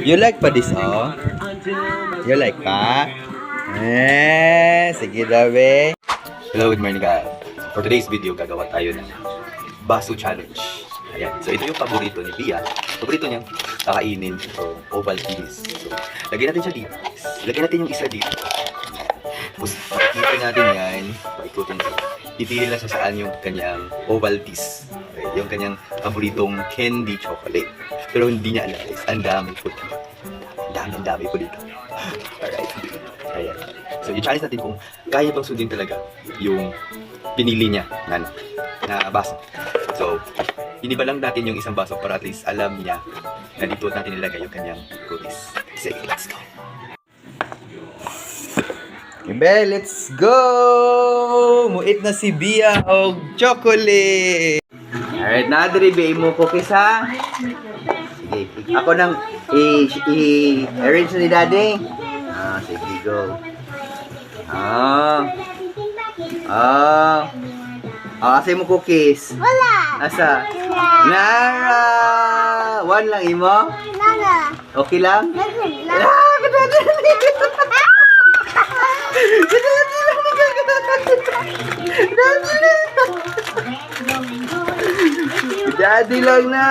You like pa this, oh? You like pa? Sige daw, be. Hello, good morning, guys. For today's video, gagawa tayo ng baso challenge. Ayan. So, ito yung paborito ni Bia. Paborito niyang kakainin. So, Ovaltines. So, lagyan natin siya dito. Lagyan natin yung isa dito. Tapos, pakikitin natin yan. Paikutin natin. Pipili lang siya saan yung kanyang Ovaltines. Okay, yung kanyang paboritong candy chocolate. Pero hindi niya alam, guys. Ang dami po dito. Ang dami po dito. Alright. Ayan. So, i-challenge natin kung kaya bang sundin talaga yung pinili niya na baso. So, iniba lang natin yung isang baso para at least alam niya na dito natin nilagay yung kanyang cookies. Sige, let's go! Ibe, let's go! Muit na si Bia og chocolate! Alright, nadiri be mo cookies ha? Sige, ako nang i-arrange ni daddy. Sige, go. Asa mo cookies? Wala. Asa? Nara! One lang imo? Nana. Okay lang? Nagin lang. Daddy lang na!